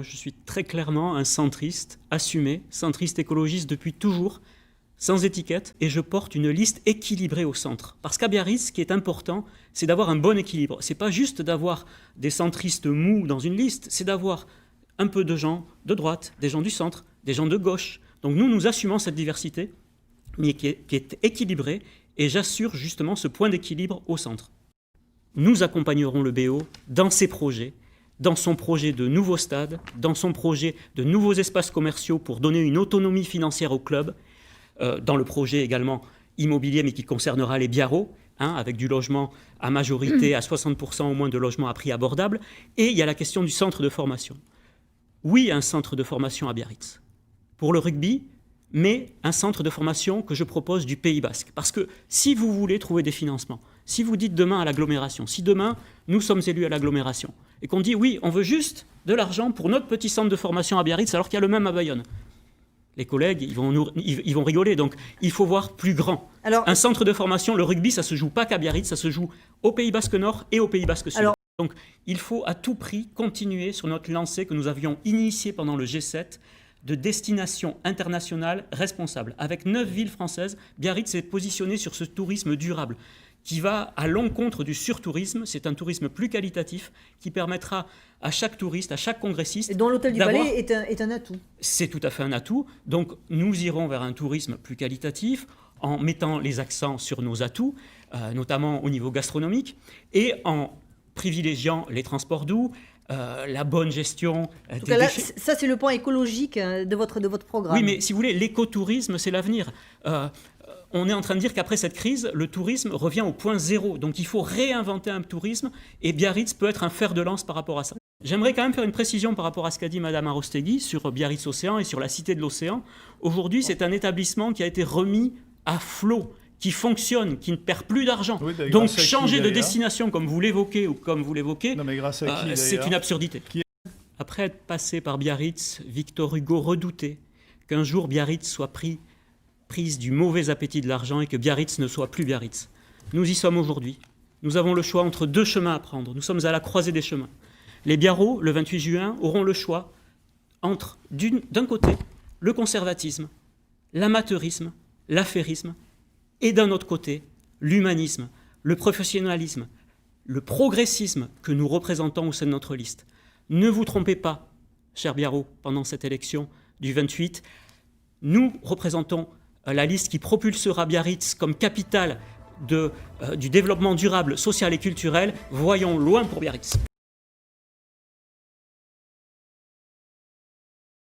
Je suis très clairement un centriste assumé, centriste écologiste depuis toujours, sans étiquette, et je porte une liste équilibrée au centre. Parce qu'à Biarritz, ce qui est important, c'est d'avoir un bon équilibre. C'est pas juste d'avoir des centristes mous dans une liste, c'est d'avoir un peu de gens de droite, des gens du centre, des gens de gauche. Donc nous assumons cette diversité, mais qui est équilibrée, et j'assure justement ce point d'équilibre au centre. Nous accompagnerons le BO dans ses projets, dans son projet de nouveaux stades, dans son projet de nouveaux espaces commerciaux pour donner une autonomie financière au club, dans le projet également immobilier, mais qui concernera les Biarros, avec du logement à majorité, à 60% au moins de logements à prix abordable. Et il y a la question du centre de formation. Oui, un centre de formation à Biarritz. Pour le rugby, mais un centre de formation que je propose du Pays Basque. Parce que si vous voulez trouver des financements, si vous dites demain à l'agglomération, si demain nous sommes élus à l'agglomération, et qu'on dit oui, on veut juste de l'argent pour notre petit centre de formation à Biarritz alors qu'il y a le même à Bayonne, les collègues, ils vont rigoler. Donc, il faut voir plus grand. Alors, un centre de formation, le rugby, ça ne se joue pas qu'à Biarritz, ça se joue au Pays Basque Nord et au Pays Basque Sud. Donc, il faut à tout prix continuer sur notre lancée que nous avions initiée pendant le G7 de destination internationale responsable. Avec 9 villes françaises, Biarritz s'est positionné sur ce tourisme durable qui va à l'encontre du surtourisme. C'est un tourisme plus qualitatif qui permettra à chaque touriste, à chaque congressiste... Et dont l'Hôtel du Palais est un atout. C'est tout à fait un atout. Donc nous irons vers un tourisme plus qualitatif en mettant les accents sur nos atouts, notamment au niveau gastronomique, et en privilégiant les transports doux, la bonne gestion des déchets. Ça, c'est le point écologique de votre programme. Oui, mais si vous voulez, l'écotourisme, c'est l'avenir. On est en train de dire qu'après cette crise, le tourisme revient au point zéro. Donc il faut réinventer un tourisme, et Biarritz peut être un fer de lance par rapport à ça. J'aimerais quand même faire une précision par rapport à ce qu'a dit Mme Arostegui sur Biarritz Océan et sur la Cité de l'Océan. Aujourd'hui, c'est un établissement qui a été remis à flot, qui fonctionne, qui ne perd plus d'argent. Oui, donc changer de destination, comme vous l'évoquez, c'est une absurdité. Après être passé par Biarritz, Victor Hugo redoutait qu'un jour Biarritz soit prise du mauvais appétit de l'argent et que Biarritz ne soit plus Biarritz. Nous y sommes aujourd'hui. Nous avons le choix entre deux chemins à prendre. Nous sommes à la croisée des chemins. Les Biarros, le 28 juin, auront le choix entre, d'un côté, le conservatisme, l'amateurisme, l'affairisme, et d'un autre côté, l'humanisme, le professionnalisme, le progressisme que nous représentons au sein de notre liste. Ne vous trompez pas, chers Biarros, pendant cette élection du 28, nous représentons la liste qui propulsera Biarritz comme capitale du développement durable, social et culturel. Voyons loin pour Biarritz.